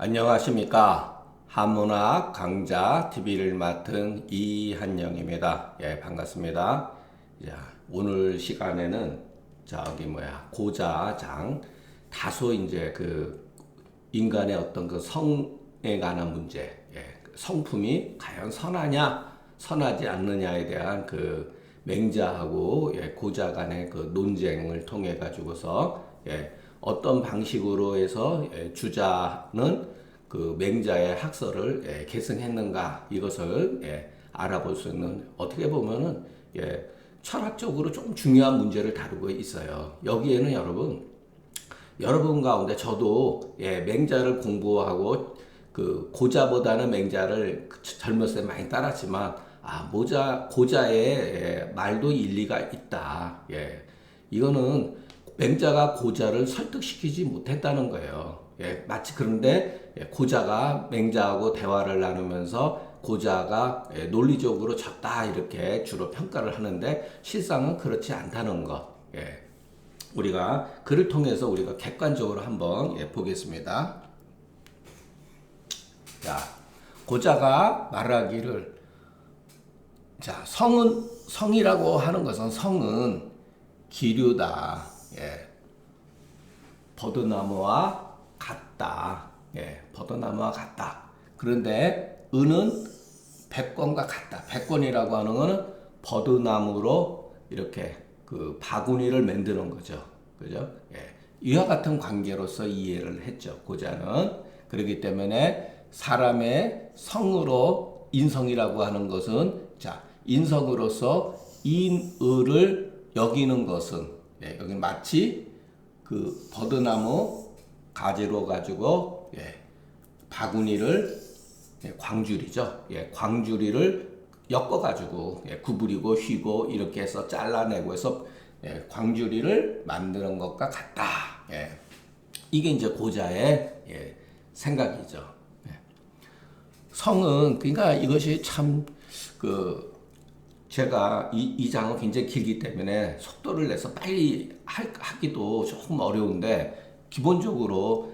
안녕하십니까. 한문학 강좌 TV를 맡은 이한영입니다. 예, 반갑습니다. 자, 오늘 시간에는 고자장 다소 이제 인간의 어떤 성에 관한 문제, 성품이 과연 선하냐, 선하지 않느냐에 대한 맹자하고 고자 간의 논쟁을 통해 가지고서 어떤 방식으로 해서 주자는 맹자의 학설을 계승했는가 이것을 알아볼 수 있는 어떻게 보면은 철학적으로 좀 중요한 문제를 다루고 있어요. 여기에는 여러분 가운데 저도 맹자를 공부하고 고자보다는 맹자를 젊었을 때 많이 따랐지만 고자의 말도 일리가 있다. 이거는 맹자가 고자를 설득시키지 못했다는 거예요. 마치 그런데 고자가 맹자하고 대화를 나누면서 고자가 논리적으로 적다 이렇게 주로 평가를 하는데 실상은 그렇지 않다는 것. 우리가 그를 통해서 우리가 객관적으로 한번 보겠습니다. 자, 고자가 말하기를 성이라고 하는 것은 성은 기류다. 버드나무와 같다. 버드나무와 같다. 그런데 은은 백권과 같다. 백권이라고 하는 것은 버드나무로 이렇게 바구니를 만드는 거죠. 그죠? 이와 같은 관계로서 이해를 했죠. 고자는. 그렇기 때문에 사람의 성으로 인성이라고 하는 것은 인성으로서 인의를 여기는 것은 여기 마치 버드나무 가지로 가지고 바구니를 광주리죠. 광주리를 엮어가지고 구부리고 휘고 이렇게 해서 잘라내고 해서 광주리를 만드는 것과 같다. 이게 이제 고자의 생각이죠. 성은 그러니까 이것이 참 제가 이 장은 굉장히 길기 때문에 속도를 내서 빨리 하기도 조금 어려운데 기본적으로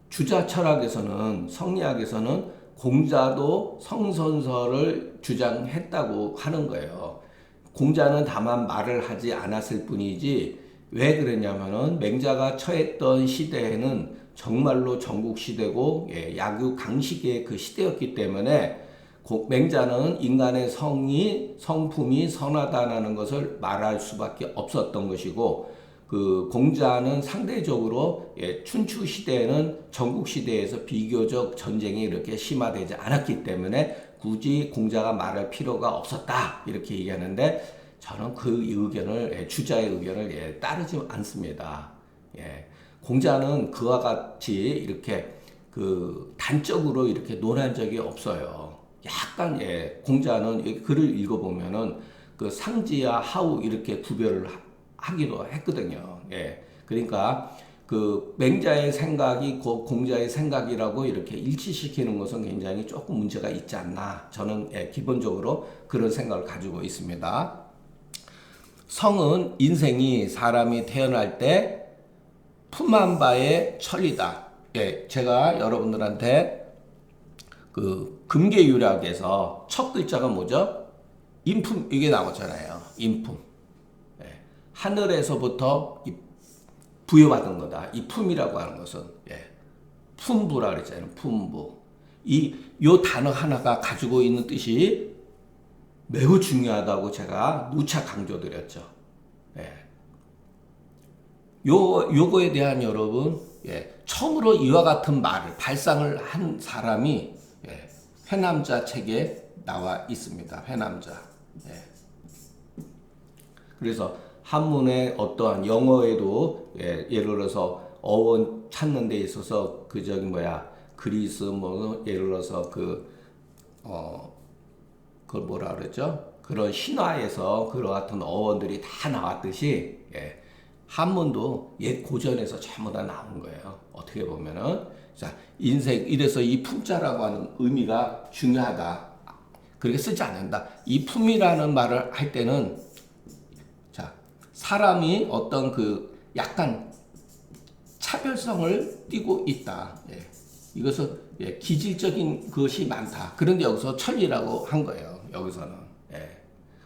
주자 철학에서는 성리학에서는 공자도 성선설을 주장했다고 하는 거예요. 공자는 다만 말을 하지 않았을 뿐이지 왜 그랬냐면은 맹자가 처했던 시대에는 정말로 전국시대고 약유 강식의 시대였기 때문에 맹자는 인간의 성품이 선하다는 것을 말할 수밖에 없었던 것이고 공자는 상대적으로 춘추 시대에는 전국 시대에서 비교적 전쟁이 이렇게 심화되지 않았기 때문에 굳이 공자가 말할 필요가 없었다 이렇게 얘기하는데 저는 주자의 의견을 따르지 않습니다. 공자는 그와 같이 이렇게 단적으로 이렇게 논한 적이 없어요. 약간 공자는 글을 읽어보면은 상지와 하우 이렇게 구별을 하기도 했거든요. 그러니까 맹자의 생각이 공자의 생각이라고 이렇게 일치시키는 것은 굉장히 조금 문제가 있지 않나 저는 기본적으로 그런 생각을 가지고 있습니다. 성은 인생이 사람이 태어날 때 품한 바의 천리다. 제가 여러분들한테 금계유락에서 첫 글자가 뭐죠? 인품 이게 나오잖아요. 인품. 하늘에서부터 부여받은 거다. 이 품이라고 하는 것은 품부라 그랬잖아요. 품부. 요 단어 하나가 가지고 있는 뜻이 매우 중요하다고 제가 누차 강조드렸죠. 요거에 대한 여러분 처음으로 이와 같은 말을 발상을 한 사람이 회남자 책에 나와 있습니다. 회남자. 그래서 한문의 어떠한 영어에도 예를 들어서 어원 찾는 데 있어서 그리스 예를 들어서 그걸 뭐라 그러죠? 그런 신화에서 그런 같은 어원들이 다 나왔듯이 한문도 옛 고전에서 전부 다 나온 거예요. 어떻게 보면은 인생 이래서 이 품자라고 하는 의미가 중요하다. 그렇게 쓰지 않는다. 이 품이라는 말을 할 때는 사람이 어떤 약간 차별성을 띠고 있다. 예. 이것은 예, 기질적인 것이 많다. 그런데 여기서 천리라고 한 거예요. 여기서는. 예.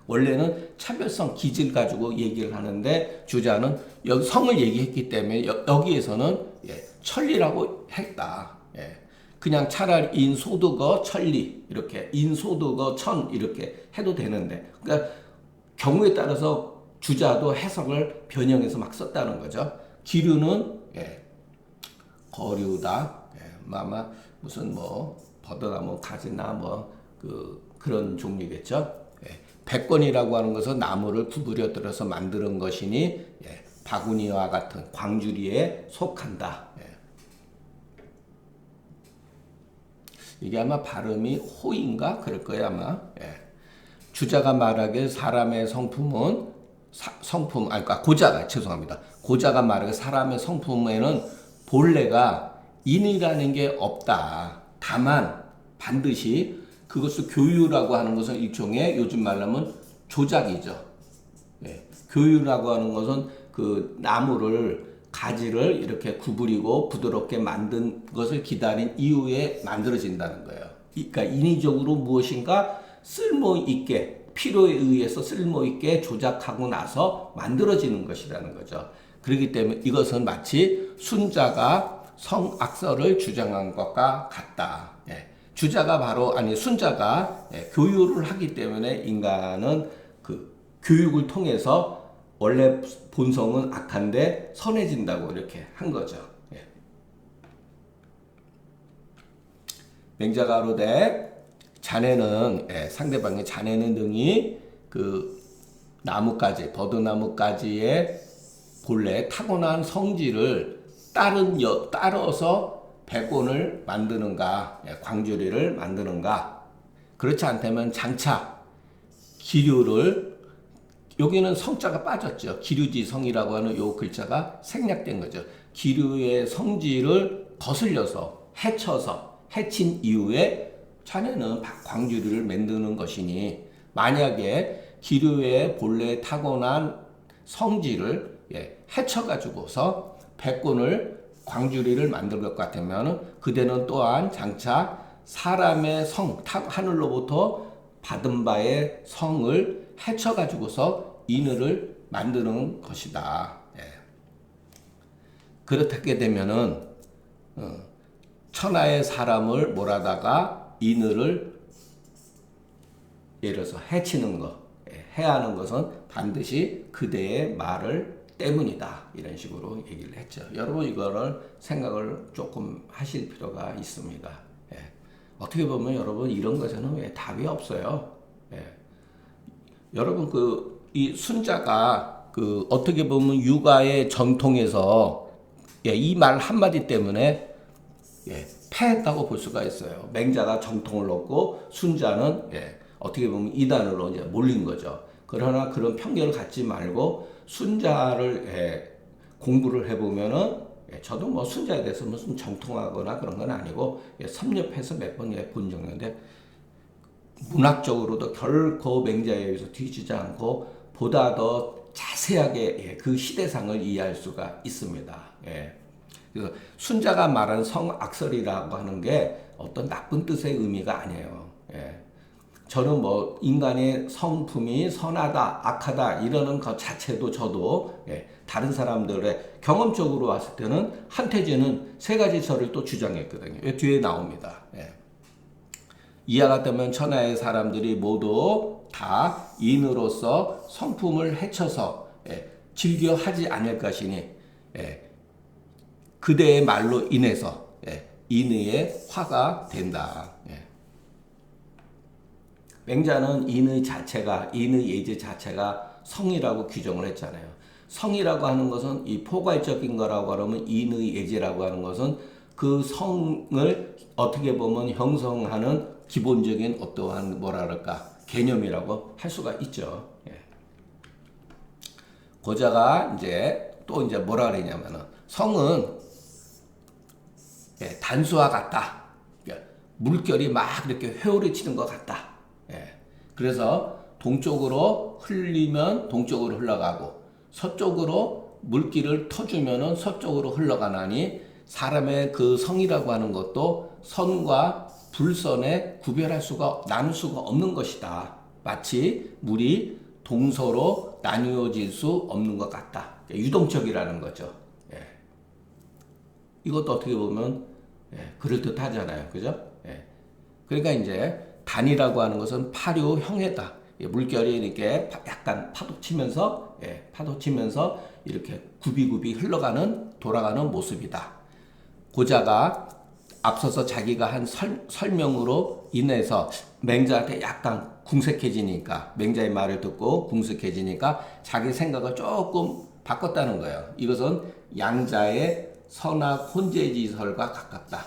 원래는 차별성 기질 가지고 얘기를 하는데 주자는 여기 성을 얘기했기 때문에 여기에서는 예, 천리라고 했다. 예. 그냥 차라리 인소득어 천리 이렇게 인소득어 천 이렇게 해도 되는데 그러니까 경우에 따라서 주자도 해석을 변형해서 막 썼다는 거죠. 기류는 예, 거류다. 예, 아마 무슨 뭐 버드나무 가지나 뭐 그런 종류겠죠. 예, 백권이라고 하는 것은 나무를 구부려 들어서 만드는 것이니 예, 바구니와 같은 광주리에 속한다. 예. 이게 아마 발음이 호인가 그럴 거예요 아마. 예. 주자가 말하길 사람의 성품은 그러니까 고자가 죄송합니다. 고자가 말하길 사람의 성품에는 본래가 인이라는 게 없다. 다만 반드시 그것을 교유라고 하는 것은 일종의 요즘 말로 하면 조작이죠. 예. 교유라고 하는 것은 그 나무를 가지를 이렇게 구부리고 부드럽게 만든 것을 기다린 이후에 만들어진다는 거예요. 그러니까 인위적으로 무엇인가 쓸모 있게 필요에 의해서 쓸모 있게 조작하고 나서 만들어지는 것이라는 거죠. 그렇기 때문에 이것은 마치 순자가 성악설을 주장한 것과 같다. 예. 주자가 바로 순자가 예, 교육을 하기 때문에 인간은 그 교육을 통해서 원래 본성은 악한데 선해진다고 이렇게 한 거죠. 예. 맹자가 아로되 자네는 상대방의 자네는 등이 그 나무까지 버드나무까지의 본래 타고난 성질을 따라서 백원을 만드는가 광주리를 만드는가 그렇지 않다면 장차 기류를 여기는 성자가 빠졌죠. 기류지성이라고 하는 요 글자가 생략된 거죠. 기류의 성질을 거슬려서 해친 이후에 자네는 광주리를 만드는 것이니 만약에 기류의 본래 타고난 성질을 해쳐가지고서 백군을 광주리를 만들 것 같으면 그대는 또한 장차 사람의 하늘로부터 받은 바의 성을 해쳐가지고서 인을 만드는 것이다. 그렇게 되면은 천하의 사람을 몰아다가 인을 예를 들어서 해치는 것, 해하는 것은 반드시 그대의 말을 때문이다. 이런 식으로 얘기를 했죠. 여러분 이거를 생각을 조금 하실 필요가 있습니다. 어떻게 보면 여러분 이런 것에는 왜 답이 없어요. 여러분 이 순자가 어떻게 보면 육아의 전통에서 이 말 한마디 때문에 패했다고 볼 수가 있어요. 맹자가 정통을 얻고 순자는 어떻게 보면 이단으로 이제 몰린 거죠. 그러나 그런 편견을 갖지 말고 순자를 공부를 해보면은 저도 뭐 순자에 대해서 무슨 정통하거나 그런 건 아니고 섭렵해서 몇 번 본 정도인데 문학적으로도 결코 맹자에 의해서 뒤지지 않고 보다 더 자세하게 그 시대상을 이해할 수가 있습니다. 그래서 순자가 말한 성악설이라고 하는 게 어떤 나쁜 뜻의 의미가 아니에요. 저는 뭐 인간의 성품이 선하다, 악하다 이러는 것 자체도 저도 다른 사람들의 경험적으로 왔을 때는 한태제는 세 가지 설을 또 주장했거든요. 뒤에 나옵니다. 이와 같으면 천하의 사람들이 모두 다 인으로서 성품을 해쳐서 즐겨 하지 않을 것이니 그대의 말로 인해서 인의 화가 된다. 맹자는 인의 예제 자체가 성이라고 규정을 했잖아요. 성이라고 하는 것은 이 포괄적인 거라고 하면 인의 예제라고 하는 것은 그 성을 어떻게 보면 형성하는 기본적인 어떠한 개념이라고 할 수가 있죠. 고자가 또 뭐라 그러냐면은 성은 단수와 같다. 물결이 막 이렇게 회오리치는 것 같다. 그래서 동쪽으로 흘리면 동쪽으로 흘러가고 서쪽으로 물길을 터주면은 서쪽으로 흘러가나니 사람의 그 성이라고 하는 것도 선과 불선에 나눌 수가 없는 것이다. 마치 물이 동서로 나뉘어질 수 없는 것 같다. 유동적이라는 거죠. 예. 이것도 어떻게 보면 그럴듯하잖아요. 그죠? 예. 그러니까 이제 단이라고 하는 것은 파류형해다. 물결이 이렇게 약간 파도 치면서 이렇게 굽이굽이 돌아가는 모습이다. 고자가 앞서서 자기가 한 설명으로 인해서 맹자한테 약간 궁색해지니까, 맹자의 말을 듣고 궁색해지니까 자기 생각을 조금 바꿨다는 거예요. 이것은 양자의 선악 혼재지설과 가깝다.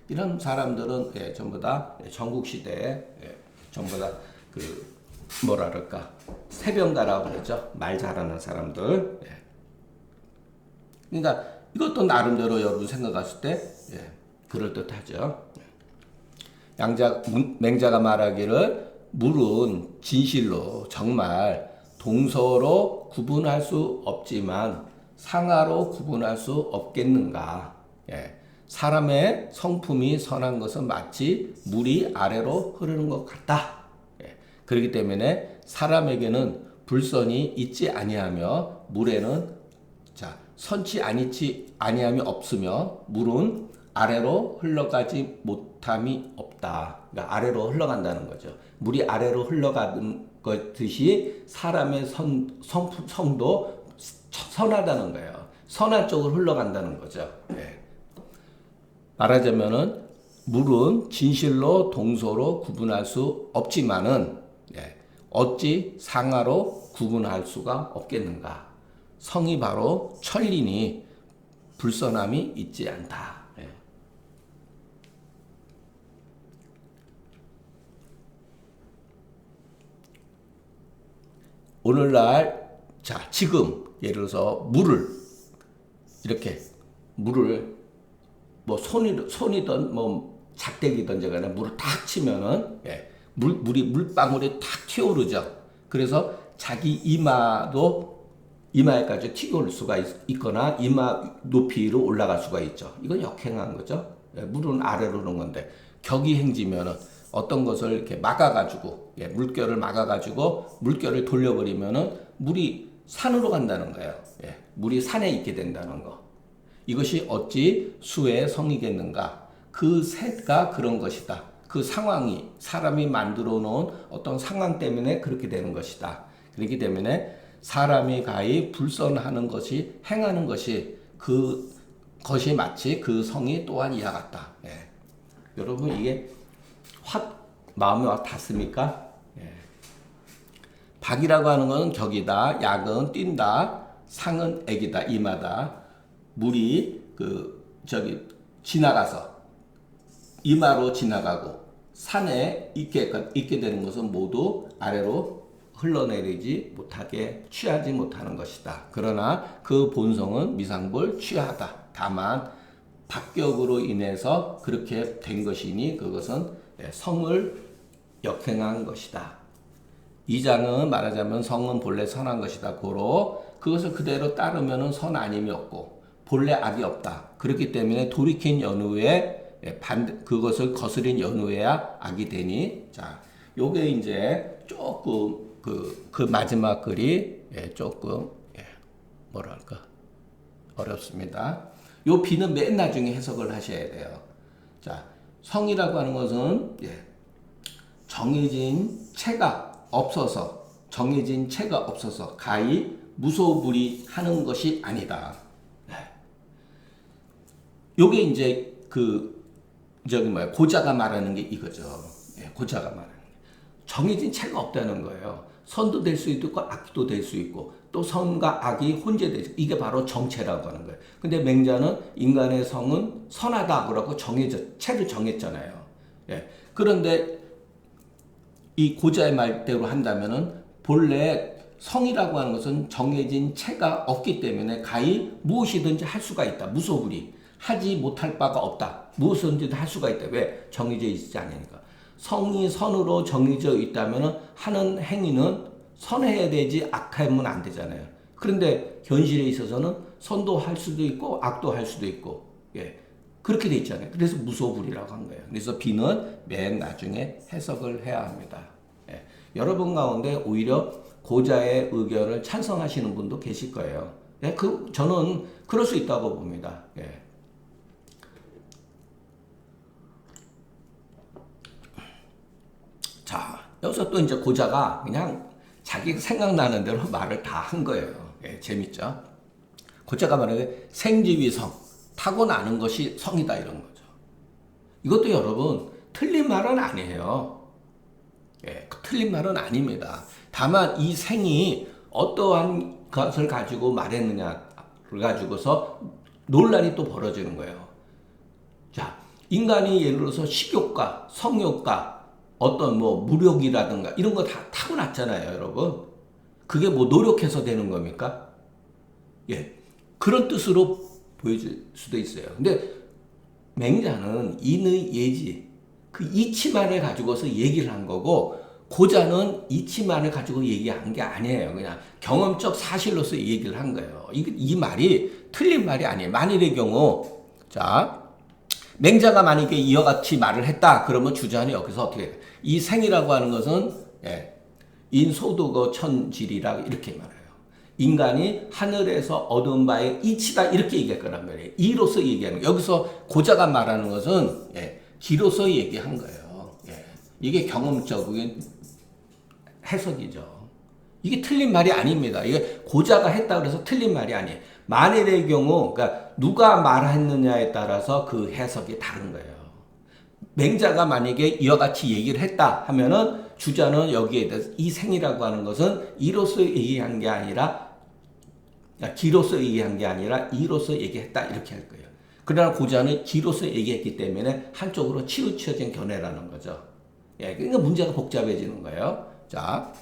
이런 사람들은 전부 다 전국시대에 전부 다 뭐랄까 세병가라고 그러죠. 말 잘하는 사람들. 그러니까 이것도 나름대로 여러분 생각하실 때 그럴듯하죠. 맹자가 말하기를 물은 진실로 정말 동서로 구분할 수 없지만 상하로 구분할 수 없겠는가. 사람의 성품이 선한 것은 마치 물이 아래로 흐르는 것 같다. 그렇기 때문에 사람에게는 불선이 있지 아니하며 물에는 선치 아니함이 없으며 물은 아래로 흘러가지 못함이 없다. 그러니까 아래로 흘러간다는 거죠. 물이 아래로 흘러가는 것듯이 사람의 성도 선하다는 거예요. 선한 쪽으로 흘러간다는 거죠. 말하자면은 물은 진실로 동서로 구분할 수 없지만은 어찌 상하로 구분할 수가 없겠는가? 성이 바로 천리니 불선함이 있지 않다. 오늘날 지금 예를 들어서 물을 뭐 손이든 뭐 작대기든 제가 물을 탁 치면은 물방울이 탁 튀어오르죠. 그래서 자기 이마에까지 튀어올 수가 있거나 이마 높이로 올라갈 수가 있죠. 이건 역행한 거죠. 물은 아래로 오는 건데 격이 행지면은 어떤 것을 이렇게 막아가지고 물결을 막아가지고 물결을 돌려버리면은 물이 산으로 간다는 거예요. 물이 산에 있게 된다는 거. 이것이 어찌 수의 성이겠는가? 그 새가 그런 것이다. 그 상황이 사람이 만들어 놓은 어떤 상황 때문에 그렇게 되는 것이다. 그렇기 때문에 사람이 가히 불선하는 것이 행하는 것이 그것이 마치 그 성이 또한 이와 같다. 여러분 이게 확 마음에 와 닿습니까? 박이라고 하는 것은 격이다. 약은 뛴다. 상은 액이다. 임하다. 물이 지나가서 이마로 지나가고 산에 있게 되는 것은 모두 아래로 흘러내리지 못하게 취하지 못하는 것이다. 그러나 그 본성은 미상불 취하다. 다만 박격으로 인해서 그렇게 된 것이니 그것은 성을 역행한 것이다. 이 장은 말하자면 성은 본래 선한 것이다. 고로 그것을 그대로 따르면은 선 아님이 없고 본래 악이 없다. 그렇기 때문에 돌이킨 연후에 그것을 거스린 연후에야 악이 되니 요게 이제 조금 그 마지막 글이 조금 뭐랄까 어렵습니다. 요 비는 맨 나중에 해석을 하셔야 돼요. 성이라고 하는 것은 정해진 체가 없어서 가히 무소불위하는 것이 아니다. 요게 이제 고자가 말하는 게 이거죠. 고자가 말하는 게 정해진 체가 없다는 거예요. 선도 될 수 있고 악도 될 수 있고 또 선과 악이 혼재되죠. 이게 바로 정체라고 하는 거예요. 근데 맹자는 인간의 성은 선하다 그러고 체를 정했잖아요. 그런데 이 고자의 말대로 한다면은 본래 성이라고 하는 것은 정해진 체가 없기 때문에 가히 무엇이든지 할 수가 있다. 무소불위. 하지 못할 바가 없다. 무엇이든지 할 수가 있다. 왜? 정해져 있지 않으니까. 성이 선으로 정해져 있다면 하는 행위는 선해야 되지 악하면 안 되잖아요. 그런데 현실에 있어서는 선도 할 수도 있고 악도 할 수도 있고 예. 그렇게 돼 있잖아요. 그래서 무소불위라고 한 거예요. 그래서 B는 맨 나중에 해석을 해야 합니다. 예. 여러분 가운데 오히려 고자의 의견을 찬성하시는 분도 계실 거예요. 예. 저는 그럴 수 있다고 봅니다. 예. 자, 여기서 또 이제 고자가 그냥 자기 생각나는 대로 말을 다 한 거예요. 예, 재밌죠? 고자가 말하기에 생지위성, 타고나는 것이 성이다 이런 거죠. 이것도 여러분 틀린 말은 아니에요. 예, 틀린 말은 아닙니다. 다만 이 생이 어떠한 것을 가지고 말했느냐를 가지고서 논란이 또 벌어지는 거예요. 자, 인간이 예를 들어서 식욕과 성욕과 어떤 뭐 무력이라든가 이런 거 다 타고났잖아요, 여러분. 그게 뭐 노력해서 되는 겁니까? 예. 그런 뜻으로 보여질 수도 있어요. 근데 맹자는 인의 예지, 그 이치만을 가지고서 얘기를 한 거고, 고자는 이치만을 가지고 얘기한 게 아니에요. 그냥 경험적 사실로서 얘기를 한 거예요. 이 말이 틀린 말이 아니에요. 만일의 경우, 자, 맹자가 만약에 이와 같이 말을 했다. 그러면 주자는 여기서 어떻게 해요? 이 생이라고 하는 것은 예, 인소득어 천질이라 이렇게 말해요. 인간이 하늘에서 얻은 바의 이치다 이렇게 얘기할 거란 말이에요. 이로서 얘기하는 거예요. 여기서 고자가 말하는 것은 예, 기로서 얘기한 거예요. 예, 이게 경험적인 해석이죠. 이게 틀린 말이 아닙니다. 이게 고자가 했다 그래서 틀린 말이 아니에요. 만일의 경우, 그러니까 누가 말했느냐에 따라서 그 해석이 다른 거예요. 맹자가 만약에 이와 같이 얘기를 했다 하면은 주자는 여기에 대해서 이 생이라고 하는 것은 이로서 얘기한 게 아니라 기로서 얘기한 게 아니라 이로서 얘기했다 이렇게 할 거예요. 그러나 고자는 기로서 얘기했기 때문에 한쪽으로 치우쳐진 견해라는 거죠. 예, 그러니까 문제가 복잡해지는 거예요. 자,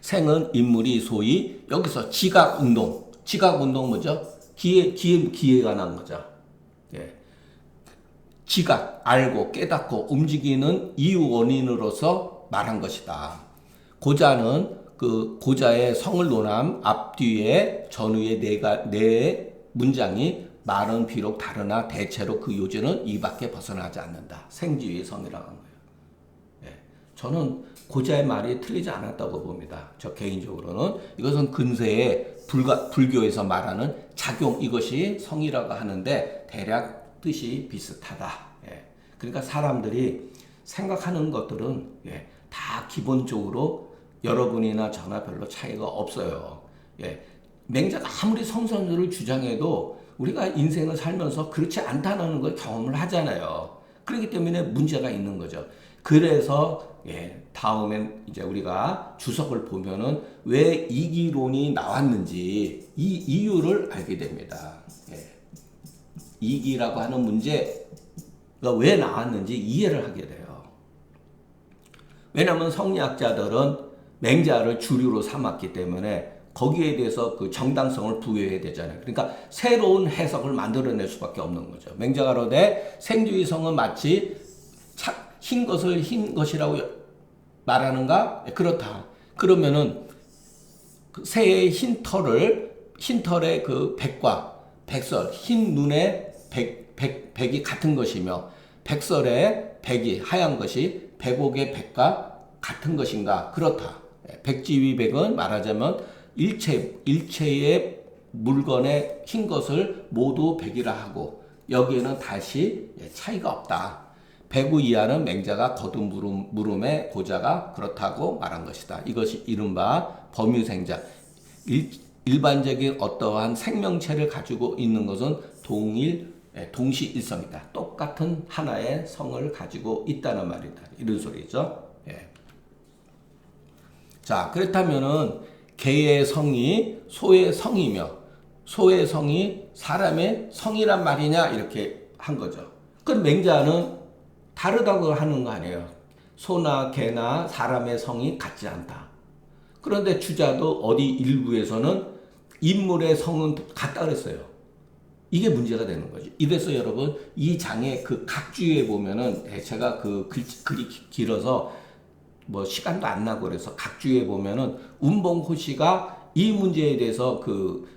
생은 인물이 소위 여기서 지각운동. 지각운동 뭐죠? 기회가 난 거죠. 예. 지각, 알고, 깨닫고 움직이는 이유 원인으로서 말한 것이다. 고자는 그 고자의 성을 논함 앞뒤에 전후의 네 문장이 말은 비록 다르나 대체로 그 요지는 이밖에 벗어나지 않는다. 생지의 성이라고 한 거예요. 예. 저는 고자의 말이 틀리지 않았다고 봅니다. 저 개인적으로는 이것은 근세에 불교에서 말하는 작용 이것이 성이라고 하는데 대략 뜻이 비슷하다. 예. 그러니까 사람들이 생각하는 것들은 예, 다 기본적으로 여러분이나 저나 별로 차이가 없어요. 예. 맹자가 아무리 성선설을 주장해도 우리가 인생을 살면서 그렇지 않다는 걸 경험을 하잖아요. 그렇기 때문에 문제가 있는 거죠. 그래서 예, 다음엔 이제 우리가 주석을 보면은 왜 이기론이 나왔는지 이 이유를 알게 됩니다. 예. 이기라고 하는 문제가 왜 나왔는지 이해를 하게 돼요. 왜냐하면 성리학자들은 맹자를 주류로 삼았기 때문에 거기에 대해서 그 정당성을 부여해야 되잖아요. 그러니까 새로운 해석을 만들어낼 수밖에 없는 거죠. 맹자가 그러되 생주의성은 마치 흰 것을 흰 것이라고 말하는가? 그렇다. 그러면은 그 새의 흰 털의 그 백과 백설, 흰 눈의 백이 같은 것이며 백설의 백이 하얀 것이 백옥의 백과 같은 것인가? 그렇다. 백지위백은 말하자면 일체의 물건의 흰 것을 모두 백이라 하고 여기에는 다시 차이가 없다. 백우 이하는 맹자가 거둔 물음에 고자가 그렇다고 말한 것이다. 이것이 이른바 범유생자. 일반적인 어떠한 생명체를 가지고 있는 것은 동시일성이다. 똑같은 하나의 성을 가지고 있다는 말이다. 이런 소리죠. 예. 자, 그렇다면은 개의 성이 소의 성이며 소의 성이 사람의 성이란 말이냐 이렇게 한 거죠. 그럼 맹자는 다르다고 하는 거 아니에요. 소나 개나 사람의 성이 같지 않다. 그런데 주자도 어디 일부에서는 인물의 성은 같다 그랬어요. 이게 문제가 되는 거죠. 이래서 여러분 이 장의 그 각주에 보면은 제가 그 글이 길어서 뭐 시간도 안 나고 그래서 각주에 보면은 운봉호시가 이 문제에 대해서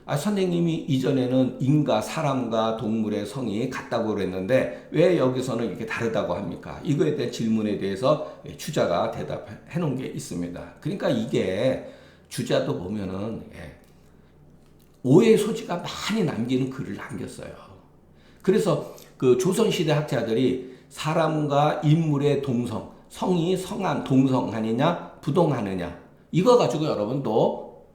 선생님이 이전에는 인과 사람과 동물의 성이 같다고 그랬는데 왜 여기서는 이렇게 다르다고 합니까? 이거에 대한 질문에 대해서 주자가 대답해 놓은 게 있습니다. 그러니까 이게 주자도 보면은 오해 소지가 많이 남기는 글을 남겼어요. 그래서 그 조선시대 학자들이 사람과 인물의 동성, 성이 성한, 동성하느냐, 부동하느냐 이거 가지고 여러분 또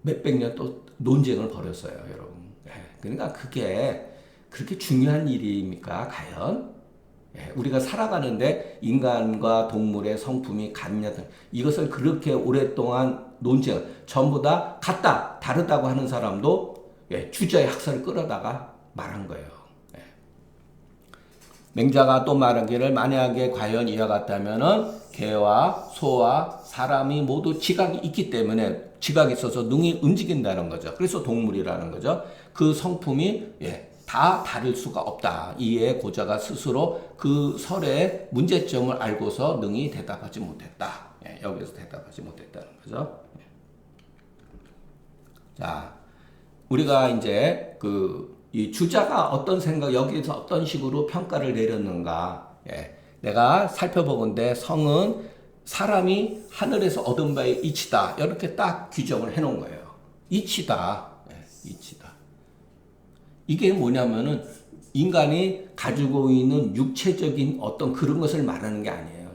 몇백 년 또 논쟁을 벌였어요, 여러분. 그러니까 그게 그렇게 중요한 일입니까, 과연? 우리가 살아가는데 인간과 동물의 성품이 같냐, 이것을 그렇게 오랫동안 논쟁, 전부 다 같다, 다르다고 하는 사람도 주자의 학설을 끌어다가 말한 거예요. 맹자가 또 말하기를 만약에 과연 이와 같다면은 개와 소와 사람이 모두 지각이 있기 때문에 지각이 있어서 능이 움직인다는 거죠. 그래서 동물이라는 거죠. 그 성품이 다 다를 수가 없다. 이에 고자가 스스로 그 설의 문제점을 알고서 능히 대답하지 못했다. 여기서 대답하지 못했다는 거죠. 자, 우리가 이제 이 주자가 어떤 생각, 여기서 어떤 식으로 평가를 내렸는가. 내가 살펴보건대 성은 사람이 하늘에서 얻은 바의 이치다. 이렇게 딱 규정을 해놓은 거예요. 이치다. 이치다. 이게 뭐냐면은 인간이 가지고 있는 육체적인 어떤 그런 것을 말하는 게 아니에요.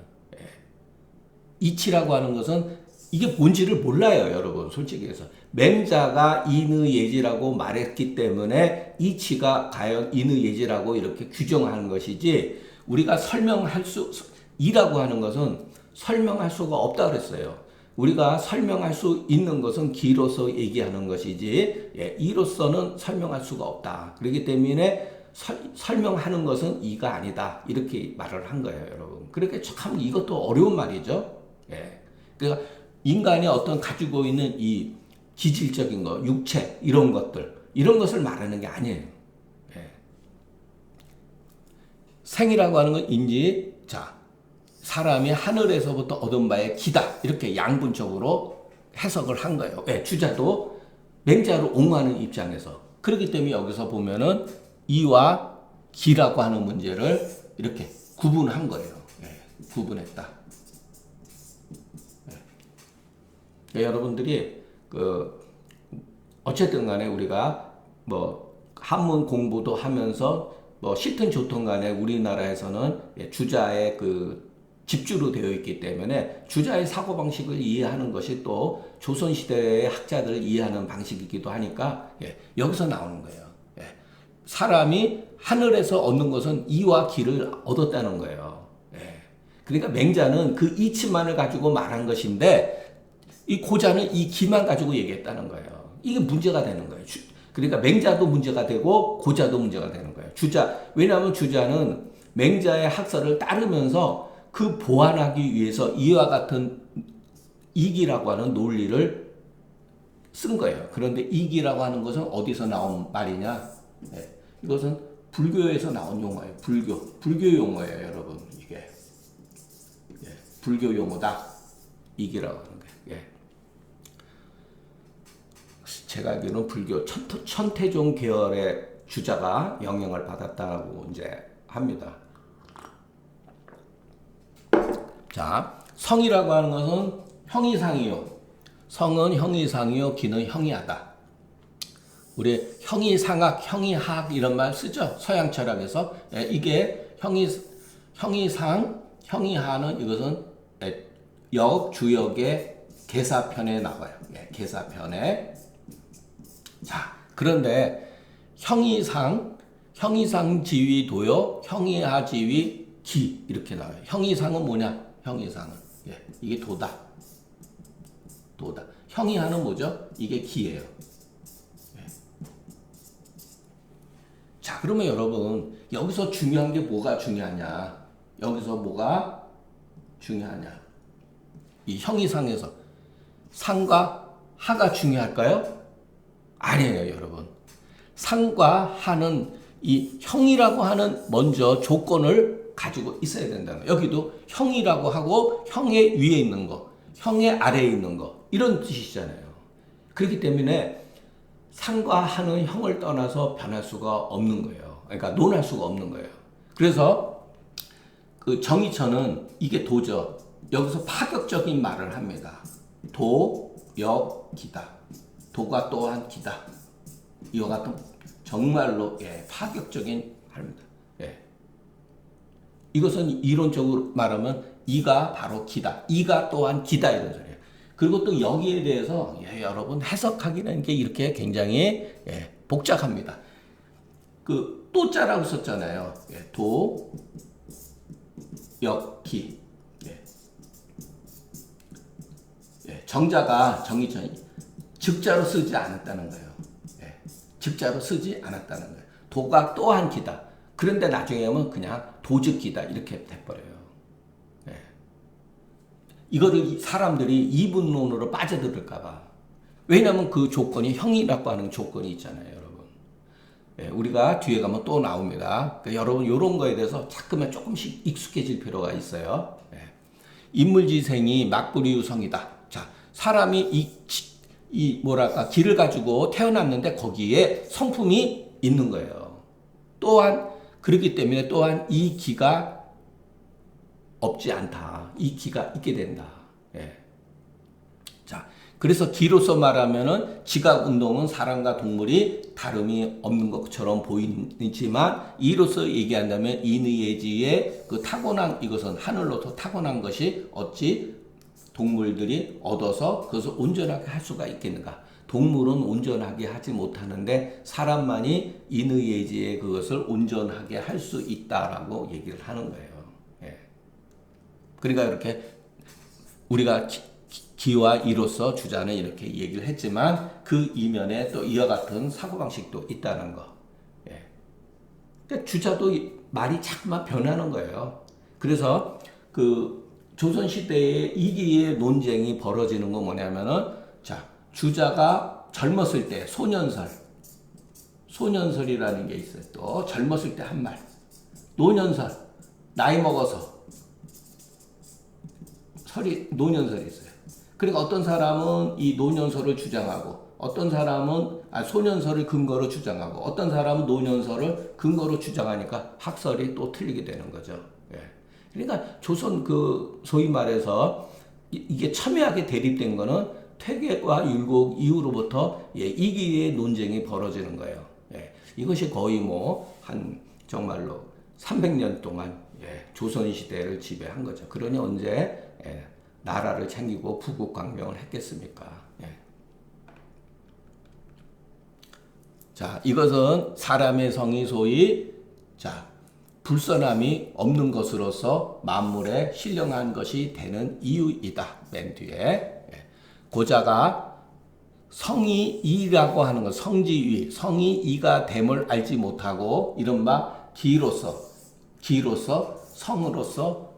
이치라고 하는 것은 이게 뭔지를 몰라요, 여러분. 솔직히 해서. 맹자가 인의예지라고 말했기 때문에 이치가 과연 인의예지라고 이렇게 규정하는 것이지 우리가 이라고 하는 것은 설명할 수가 없다 그랬어요. 우리가 설명할 수 있는 것은 기로서 얘기하는 것이지 이로서는 설명할 수가 없다. 그렇기 때문에 설명하는 것은 이가 아니다. 이렇게 말을 한 거예요, 여러분. 그렇게 참 이것도 어려운 말이죠. 그러니까 인간이 어떤 가지고 있는 이 기질적인 거, 육체 이런 것을 말하는 게 아니에요. 생이라고 하는 건 인지, 사람이 하늘에서부터 얻은 바의 기다 이렇게 양분적으로 해석을 한 거예요. 주자도 맹자를 옹호하는 입장에서 그렇기 때문에 여기서 보면은 이와 기라고 하는 문제를 이렇게 구분한 거예요. 구분했다. 여러분들이 어쨌든 간에 우리가 한문 공부도 하면서 싫든 좋든 간에 우리나라에서는 주자의 집주로 되어 있기 때문에 주자의 사고방식을 이해하는 것이 또 조선시대의 학자들을 이해하는 방식이기도 하니까 여기서 나오는 거예요. 사람이 하늘에서 얻는 것은 이와 기를 얻었다는 거예요. 그러니까 맹자는 그 이치만을 가지고 말한 것인데 이 고자는 이 기만 가지고 얘기했다는 거예요. 이게 문제가 되는 거예요. 그러니까 맹자도 문제가 되고 고자도 문제가 되는 거예요. 왜냐하면 주자는 맹자의 학설을 따르면서 그 보완하기 위해서 이와 같은 이기라고 하는 논리를 쓴 거예요. 그런데 이기라고 하는 것은 어디서 나온 말이냐? 이것은 불교에서 나온 용어예요. 불교 용어예요, 여러분. 이게 불교 용어다. 이기라고 하는 거예요. 제가 알기로는 불교 천태종 계열의 주자가 영향을 받았다고 이제 합니다. 자, 성이라고 하는 것은 형이상이요. 성은 형이상이요. 기는 형이하다. 우리 형이상학, 형이하학 이런 말 쓰죠. 서양 철학에서. 이게 형이상, 형이하는 이것은 주역의 개사편에 나와요. 개사편에. 자, 그런데 형이상 지위 도요, 형이하 지위 기 이렇게 나와요. 형이상은 뭐냐? 형이상은 이게 도다. 형이하는 뭐죠? 이게 기예요. 자, 그러면 여러분 여기서 중요한 게 뭐가 중요하냐? 이 형이상에서 상과 하가 중요할까요? 아니에요, 여러분. 상과 하는 이 형이라고 하는 먼저 조건을 가지고 있어야 된다는 거예요. 여기도 형이라고 하고 형의 위에 있는 거, 형의 아래에 있는 거 이런 뜻이잖아요. 그렇기 때문에 상과 하는 형을 떠나서 변할 수가 없는 거예요. 그러니까 논할 수가 없는 거예요. 그래서 그 정의천은 이게 도죠. 여기서 파격적인 말을 합니다. 도, 역, 기다. 도가 또한 기다. 이와 같은 정말로 파격적인 말입니다. 이것은 이론적으로 말하면 이가 바로 기다. 이가 또한 기다 이런 소리예요. 그리고 또 여기에 대해서 여러분 해석하기는 게 이렇게 굉장히 복잡합니다. 그 또자라고 썼잖아요. 도, 역, 기. 정자가 정의천이 즉자로 쓰지 않았다는 거예요. 즉자로 쓰지 않았다는 거예요. 도가 또한 기다. 그런데 나중에 하면 그냥 도즉기다 이렇게 돼버려요. 이거를 사람들이 이분론으로 빠져들을까봐. 왜냐하면 그 조건이 형이라고 하는 조건이 있잖아요, 여러분. 우리가 뒤에 가면 또 나옵니다. 그러니까 여러분 이런 거에 대해서 자꾸만 조금씩 익숙해질 필요가 있어요. 인물지생이 막부리유성이다. 자, 사람이 이 뭐랄까 기를 가지고 태어났는데 거기에 성품이 있는 거예요. 또한 그렇기 때문에 또한 이 기가 없지 않다. 이 기가 있게 된다. 자, 그래서 기로서 말하면은 지각 운동은 사람과 동물이 다름이 없는 것처럼 보이지만 이로서 얘기한다면 인의예지의 그 타고난 이것은 하늘로부터 타고난 것이 어찌 동물들이 얻어서 그것을 온전하게 할 수가 있겠는가? 동물은 온전하게 하지 못하는데 사람만이 인의예지의 그것을 온전하게 할 수 있다라고 얘기를 하는 거예요. 그러니까 이렇게 우리가 기와 이로서 주자는 이렇게 얘기를 했지만 그 이면에 또 이와 같은 사고방식도 있다는 거. 그러니까 주자도 말이 자꾸만 변하는 거예요. 그래서 그 조선시대에 이기의 논쟁이 벌어지는 건 뭐냐면은 자, 주자가 젊었을 때 소년설이라는 게 있어요. 또 젊었을 때 한 말. 노년설, 나이 먹어서 노년설이 있어요. 그러니까 어떤 사람은 이 노년설을 주장하고 어떤 사람은 소년설을 근거로 주장하고 어떤 사람은 노년설을 근거로 주장하니까 학설이 또 틀리게 되는 거죠. 그러니까 조선 그 소위 말해서 이게 첨예하게 대립된 거는 퇴계와 율곡 이후로부터 이기의 논쟁이 벌어지는 거예요. 이것이 거의 뭐 한 정말로 300년 동안 조선 시대를 지배한 거죠. 그러니 언제 나라를 챙기고 부국강명을 했겠습니까? 자, 이것은 사람의 성이 소위 불선함이 없는 것으로서 만물에 신령한 것이 되는 이유이다. 맨 뒤에 고자가 성이 이라고 하는 것, 성지위, 성이 이가 됨을 알지 못하고 이른바 기로서 성으로서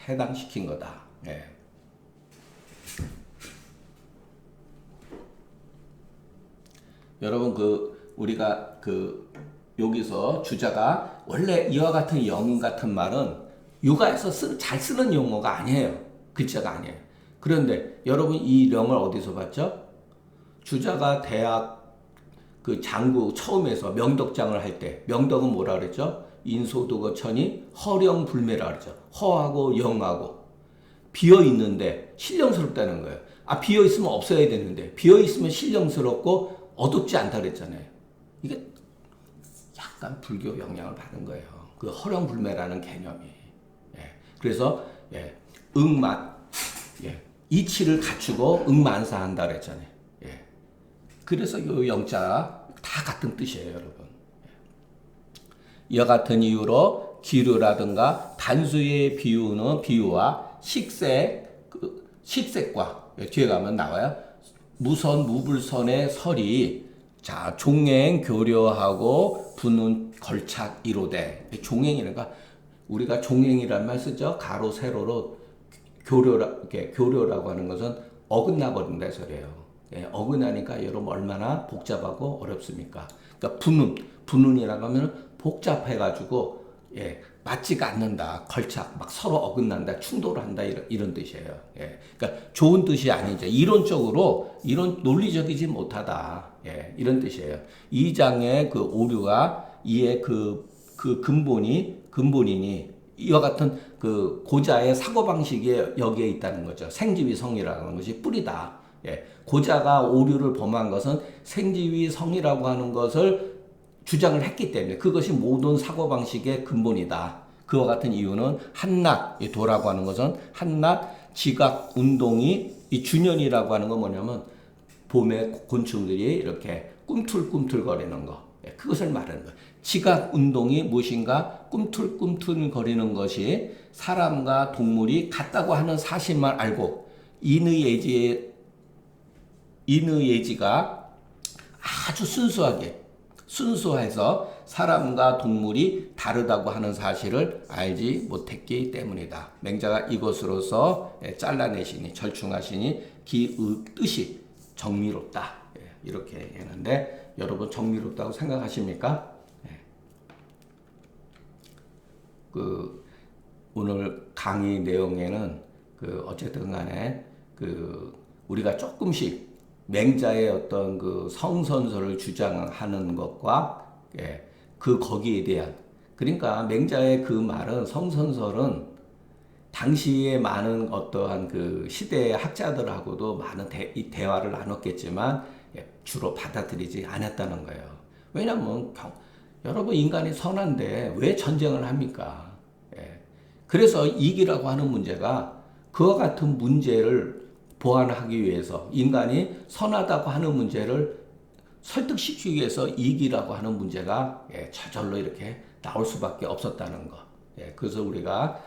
해당시킨 거다. 여러분 우리가 여기서 주자가 원래 이와 같은 영 같은 말은 육아에서 잘 쓰는 용어가 아니에요. 글자가 아니에요. 그런데 여러분 이 영을 어디서 봤죠? 주자가 대학 그 장구 처음에서 명덕장을 할 때 명덕은 뭐라 그랬죠? 인소도거천이 허령불매라 그랬죠. 허하고 영하고 비어 있는데 신령스럽다는 거예요. 비어 있으면 없어야 되는데 비어 있으면 신령스럽고 어둡지 않다 그랬잖아요. 이게 약간 불교 영향을 받은 거예요. 그 허령불매라는 개념이. 그래서 응만 이치를 갖추고 응만사한다 그랬잖아요. 그래서 이 영자 다 같은 뜻이에요, 여러분. 이와 같은 이유로 기류라든가 단수의 비유와 식색과 뒤에 가면 나와요. 무선 무불선의 설이 종행 교려하고 분은 걸착 이로되 종행이니까 우리가 종행이라는 말 쓰죠. 가로 세로로 교려라고 하는 것은 어긋나버린다 소리예요. 어긋나니까 여러분 얼마나 복잡하고 어렵습니까? 그러니까 분운이라고 하면 복잡해가지고 맞지가 않는다, 걸착, 막 서로 어긋난다, 충돌한다 이런 뜻이에요. 예, 그러니까 좋은 뜻이 아니죠. 이론적으로 이런 논리적이지 못하다. 예, 이런 뜻이에요. 이 장의 그 오류가 이의 그 근본이니 이와 같은 그 고자의 사고 방식이 여기에 있다는 거죠. 생지위성이라는 것이 뿌리다. 예, 고자가 오류를 범한 것은 생지위성이라고 하는 것을 주장을 했기 때문에 그것이 모든 사고방식의 근본이다. 그와 같은 이유는 한낱, 이 도라고 하는 것은 한낱 지각 운동이 이 준현이라고 하는 건 뭐냐면 봄에 곤충들이 이렇게 꿈틀꿈틀거리는 거. 그것을 말하는 거예요. 지각 운동이 무엇인가 꿈틀꿈틀거리는 것이 사람과 동물이 같다고 하는 사실만 알고 인의 예지가 아주 순수해서 사람과 동물이 다르다고 하는 사실을 알지 못했기 때문이다. 맹자가 이것으로서 잘라내시니 절충하시니 기의 뜻이 정미롭다. 이렇게 얘기하는데 여러분 정미롭다고 생각하십니까? 그 오늘 강의 내용에는 그 어쨌든 간에 그 우리가 조금씩 맹자의 어떤 그 성선설을 주장하는 것과 그 거기에 대한 그러니까 맹자의 그 말은 성선설은 당시에 많은 어떠한 그 시대의 학자들하고도 많은 대화를 나눴겠지만 주로 받아들이지 않았다는 거예요. 왜냐하면 여러분 인간이 선한데 왜 전쟁을 합니까? 그래서 이기라고 하는 문제가 그와 같은 문제를 보완하기 위해서 인간이 선하다고 하는 문제를 설득시키기 위해서 이기라고 하는 문제가 저절로 이렇게 나올 수밖에 없었다는 거. 그래서 우리가